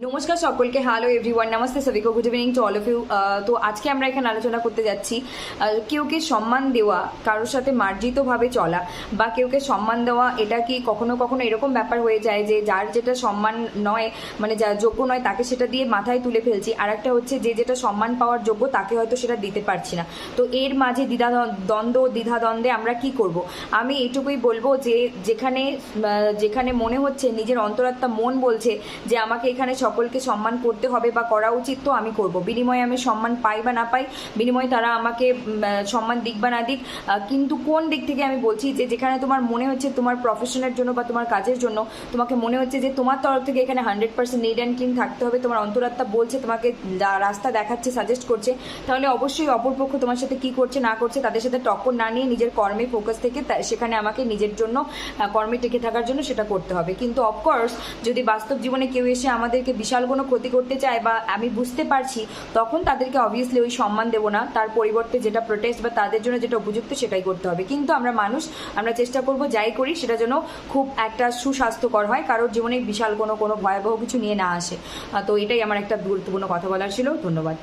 নমস্কার সকলকে, hello everyone, নমস্তে সবিকো, good evening to all of you. তো আজকে আমরা এখানে আলোচনা করতে যাচ্ছি কেউকে সম্মান দেওয়া, কারোর সাথে মার্জিতভাবে চলা বা কেউকে সম্মান দেওয়া, এটা কি কখনো কখনো এরকম ব্যাপার হয়ে যায় যে যার যেটা সম্মান নয়, মানে যার যোগ্য নয় তাকে সেটা দিয়ে মাথায় তুলে ফেলছি, আর একটা হচ্ছে যে যেটা সম্মান পাওয়ার যোগ্য তাকে হয়তো সেটা দিতে পারছি না। তো এর মাঝে দ্বিধাদ্বন্দ্বে আমরা কি করব? আমি এইটুকুই বলবো যে যেখানে যেখানে মনে হচ্ছে নিজের অন্তরাত্মা মন বলছে যে আমাকে এখানে সকলকে সম্মান করতে হবে বা করা উচিত, তো আমি করব। বিনিময়ে আমি সম্মান পাই বা না পাই, বিনিময়ে তারা আমাকে সম্মান দিক বা না দিক, কিন্তু কোন দিক থেকে আমি বলছি যে যেখানে তোমার মনে হচ্ছে তোমার প্রফেশনের জন্য বা তোমার কাজের জন্য তোমাকে মনে হচ্ছে যে তোমার তরফ থেকে এখানে 100% নিড অ্যান্ড ক্লিন থাকতে হবে, তোমার অন্তরাত্মা বলছে, তোমাকে রাস্তা দেখাচ্ছে, সাজেস্ট করছে, তাহলে অবশ্যই অপরপক্ষ তোমার সাথে কি করছে না করছে তাদের সাথে টক্কর না নিয়ে নিজের কর্মে ফোকাস থেকে সেখানে আমাকে নিজের জন্য কর্মে টিকে থাকার জন্য সেটা করতে হবে। কিন্তু অফকোর্স যদি বাস্তব জীবনে কেউ এসে আমাদেরকে বিশাল কোনো ক্ষতি করতে চায় বা আমি বুঝতে পারছি, তখন তাদেরকে অবভিয়াসলি ওই সম্মান দেবো না, তার পরিবর্তে যেটা প্রোটেস্ট বা তাদের জন্য যেটা উপযুক্ত সেটাই করতে হবে। কিন্তু আমরা মানুষ, আমরা চেষ্টা করব যাই করি সেটা যেন খুব একটা সুস্বাস্থ্যকর হয়, কারোর জীবনে বিশাল কোনো ভয়াবহ কিছু নিয়ে না আসে। তো এটাই আমার একটা গুরুত্বপূর্ণ কথা বলার ছিল। ধন্যবাদ।